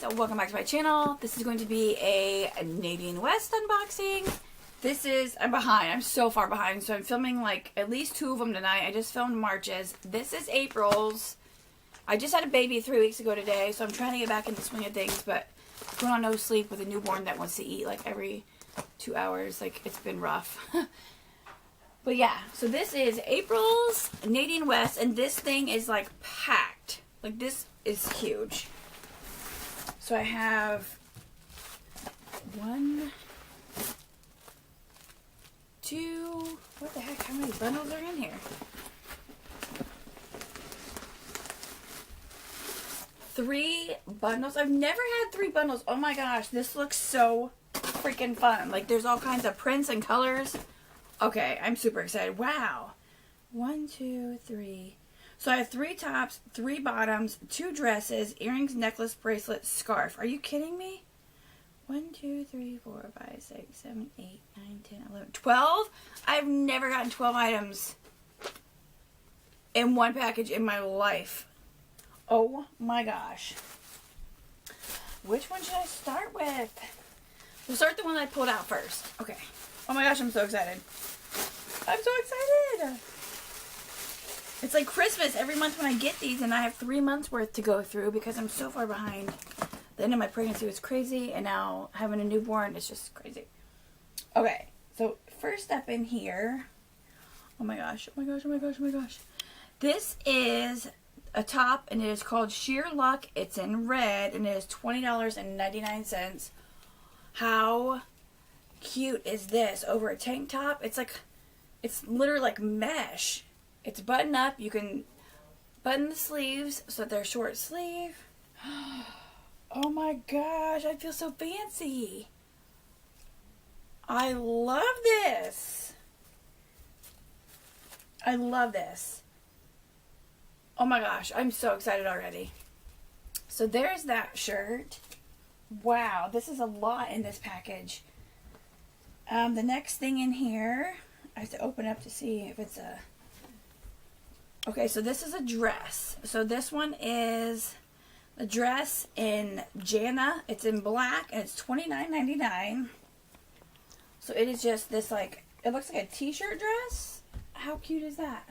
guys, welcome back to my channel. This is going to be a Nadine West unboxing. I'm behind. I'm so far behind, so I'm filming like at least 2 of them tonight. I just filmed March's. This is April's. I just had a baby 3 weeks ago today, so I'm trying to get back in the swing of things, but going on no sleep with a newborn that wants to eat like every 2 hours. Like, it's been rough. But yeah, so this is April's Nadine West, and this thing is like packed. Like, this is huge. So I have 1, 2, what the heck, how many bundles are in here? 3 bundles. I've never had 3 bundles. Oh my gosh, this looks so freaking fun. Like, there's all kinds of prints and colors. Okay, I'm super excited. Wow. 1, 2, 3. So I have 3 tops, 3 bottoms, 2 dresses, earrings, necklace, bracelet, scarf. Are you kidding me? 1, 2, 3, 4, 5, 6, 7, 8, 9, 10, 11, 12? I've never gotten 12 items in one package in my life. Oh my gosh. Which one should I start with? We'll start the one that I pulled out first. Okay. Oh my gosh, I'm so excited. I'm so excited. It's like Christmas every month when I get these, and I have 3 months worth to go through because I'm so far behind. The end of my pregnancy was crazy, and now having a newborn is just crazy. Okay, so first up in here, oh my gosh, oh my gosh, oh my gosh, oh my gosh. This is a top, and it is called Sheer Luck. It's in red, and it is $20.99. How cute is this over a tank top? It's like, it's literally like mesh. It's button up. You can button the sleeves so that they're short sleeve. Oh my gosh, I feel so fancy. I love this. I love this. Oh my gosh, I'm so excited already. So there's that shirt. Wow, this is a lot in this package. The next thing in here, I have to open up to see if it's a... Okay, so this is a dress. So this one is a dress in Jana. It's in black, and it's $29.99. So it is just this, like, it looks like a t-shirt dress. How cute is that?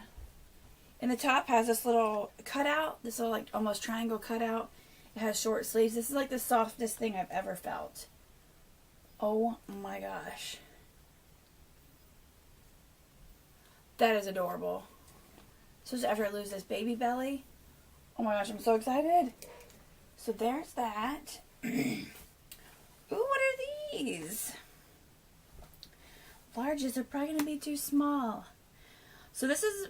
And the top has this little cutout, this little, like, almost triangle cutout. It has short sleeves. This is, like, the softest thing I've ever felt. Oh, my gosh. That is adorable. So after I lose this baby belly. Oh my gosh, I'm so excited. So there's that. Ooh, what are these? Larges are probably going to be too small. So this is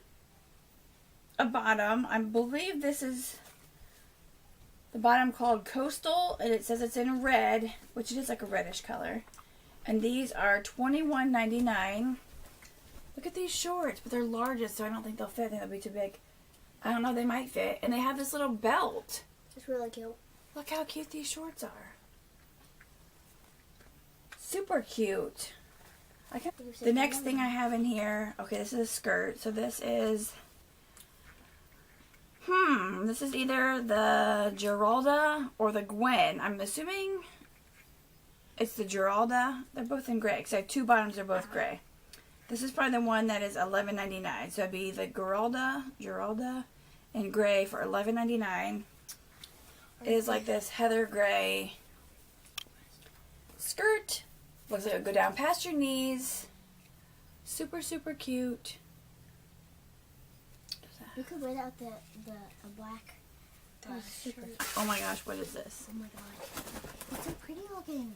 a bottom. I believe this is the bottom called Coastal, and it says it's in red, which it is like a reddish color. And these are $21.99. Look at these shorts, but they're largest, so I don't think they'll fit. I think they'll be too big. I don't know, they might fit. And they have this little belt. It's really cute. Look how cute these shorts are. Super cute. The next thing I have in here, okay, this is a skirt. So this is, this is either the Geralda or the Gwen. I'm assuming it's the Geralda. They're both in gray, because I have 2 bottoms, they're both gray. This is probably the one that is $11.99. So it'd be the Geralda in gray for $11.99. It is like this heather gray skirt. Looks like it'll go down past your knees. Super, super cute. You could wear that with a black shirt. Oh my gosh, what is this? Oh my god. It's so pretty looking.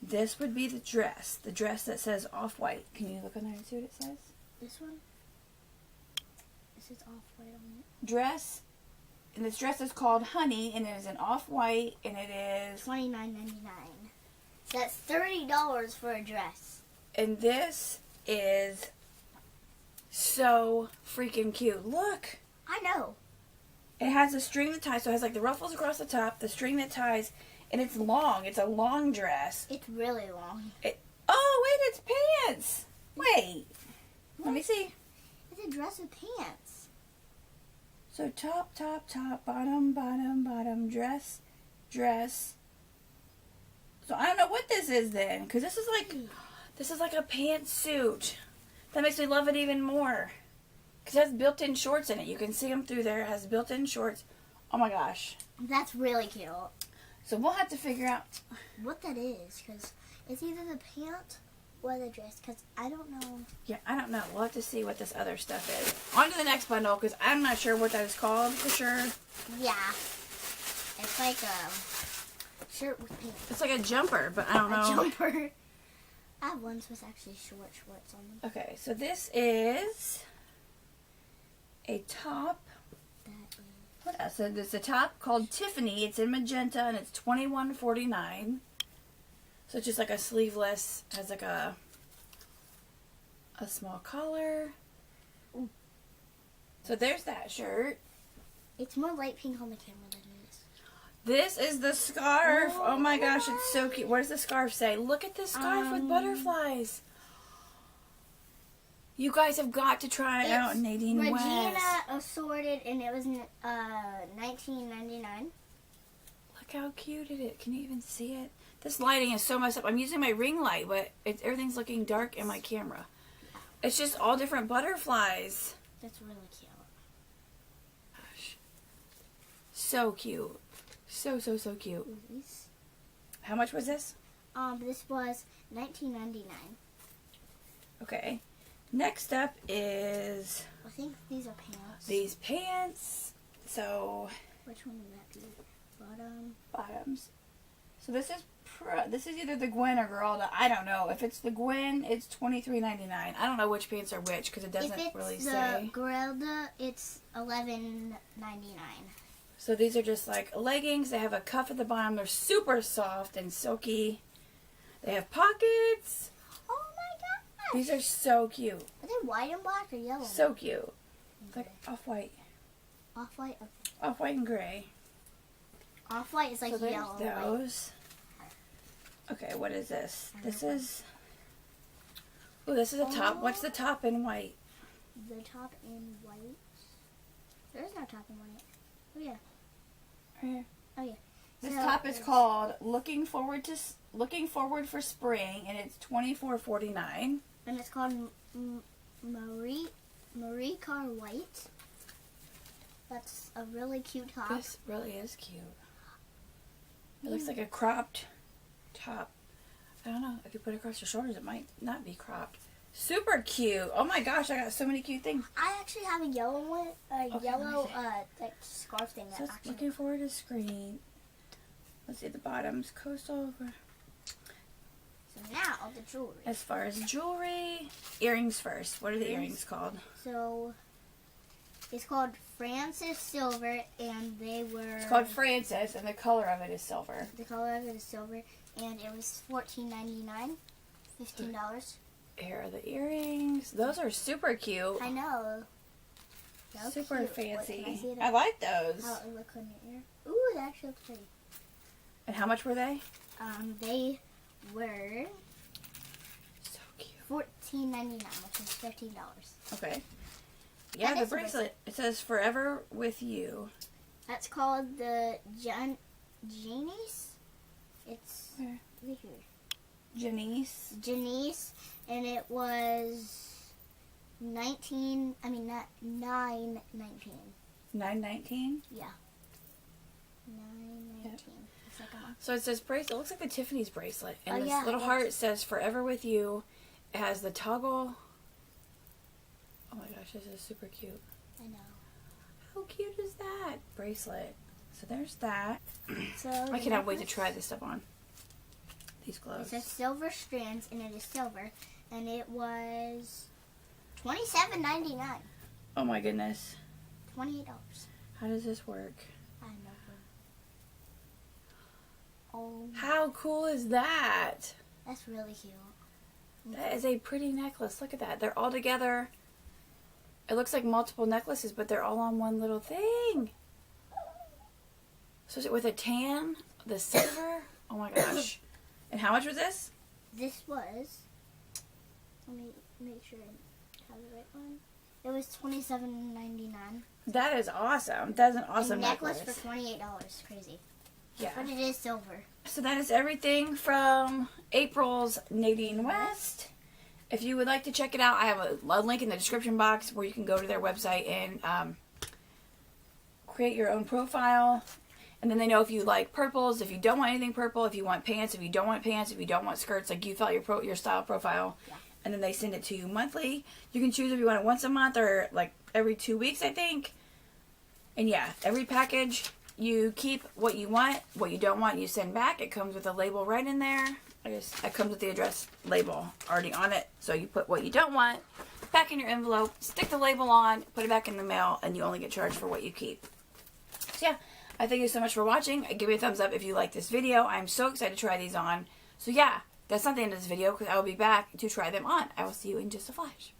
This would be the dress. The dress that says off-white. Can you look on there and see what it says? This one? It says off-white on it. Dress. And this dress is called Honey, and it is an off-white, and it is $29.99. So that's $30 for a dress. And this is so freaking cute. Look. I know. It has a string that ties, so it has like the ruffles across the top, the string that ties, and it's long. It's a long dress. It's really long. Oh, wait, it's pants. Wait. Let me see. It's a dress with pants. So top, top, top, bottom, bottom, bottom, dress, dress. So I don't know what this is then, because this is like a pantsuit. That makes me love it even more. Because it has built-in shorts in it. You can see them through there. It has built-in shorts. Oh my gosh. That's really cute. So we'll have to figure out what that is, because it's either the pant or the dress, because I don't know. Yeah, I don't know. We'll have to see what this other stuff is. On to the next bundle, because I'm not sure what that is called for sure. Yeah. It's like a shirt with pants. It's like a jumper, but I don't know. A jumper. I have ones with actually shorts on them. Okay, so this is a top. What else? So there's a top called Tiffany. It's in magenta and it's $21.49. So it's just like a sleeveless, has like a small collar. Ooh. So there's that shirt. It's more light pink on the camera than it is. This is the scarf. Oh my gosh, it's so cute. What does the scarf say? Look at this scarf with butterflies. You guys have got to try it out, Nadine Regina West. assorted, and it was $19.99. Look how cute it is. Can you even see it? This lighting is so messed up. I'm using my ring light, but everything's looking dark in my camera. It's just all different butterflies. That's really cute. Gosh. So cute. So cute. These. How much was this? This was $19.99. Okay. Next up is I think these are pants. these pants. So Which one would that be? Bottom. bottoms. So this is either the Gwen or Geralda. I don't know. If it's the Gwen, it's $23.99. I don't know which pants are which because it doesn't really say. If it's the Geralda, it's $11.99. So these are just like leggings. They have a cuff at the bottom. They're super soft and silky. They have pockets. Oh my gosh! These are so cute. Are they white and black or yellow? So cute. It's like off-white. Off-white? Okay. Off-white and gray. Off-white is like So there's yellow. and white. those. Okay, what is this? This is... Oh, this is a top. What's the top in white? The top in white? There is no top in white. Oh yeah. Right here. Oh yeah. This So top is it's- called Looking Forward for Spring, and it's $24.49. And it's called Marie Car White. That's a really cute top. This really is cute. It looks like a cropped top. I don't know. If you put it across your shoulders, it might not be cropped. Super cute. Oh my gosh, I got so many cute things. I actually have a yellow one, Okay, yellow let me like scarf thing that So it's actually. Looking Forward to Screen. Let's see the bottoms. Coastal. So now the jewelry. As far as jewelry, earrings first. What are the earrings called? So it's called Francis Silver, and they were. It's called Francis, and the color of it is silver. The color of it is silver, and it was $14.99, $15. Here are the earrings. Those are super cute. I know. So Super cute. fancy. Wait, can I see it? I like those. How it look on your ear? Ooh, that actually looks pretty. And how much were they? They were So cute. $14.99, which is $15. Okay. Yeah, That the is a bracelet. It says Forever With You. That's called the Janice. It's Where? right here. Janice. Janice, and it was $9.19. $9.19. Yeah. $9.19. Yep. The second one. So it says bracelet. It looks like the Tiffany's bracelet. And Oh, this yeah, little it heart does. says Forever With You. It has the toggle. Oh my gosh, this is super cute. I know. How cute is that bracelet? So there's that. So I cannot wait to try this stuff on. These It gloves. says silver strands, and it is silver, and it was $27.99. Oh my goodness. $28. How does this work? I know. Oh, How cool is that? that's really cute. That is a pretty necklace. Look at that. They're all together. It looks like multiple necklaces, but they're all on one little thing. So is it with a tan? The silver? Oh my gosh. And how much was this? This was. Let me make sure I have the right one. It was $27.99. That is awesome. That's an awesome necklace necklace. for $28. Crazy. Yeah. But it is silver. So that is everything from April's Nadine West. If you would like to check it out, I have a link in the description box where you can go to their website and create your own profile. And then they know if you like purples, if you don't want anything purple, if you want pants, if you don't want pants, if you don't want skirts, like you fill out your style profile. Yeah. And then they send it to you monthly. You can choose if you want it once a month or like every 2 weeks, I think. And yeah, every package, you keep what you want, what you don't want, you send back. It comes with a label right in there. It comes with the address label already on it. So you put what you don't want back in your envelope, stick the label on, put it back in the mail, and you only get charged for what you keep. So yeah, I thank you so much for watching. Give me a thumbs up if you like this video. I'm so excited to try these on. So yeah, that's not the end of this video because I will be back to try them on. I will see you in just a flash.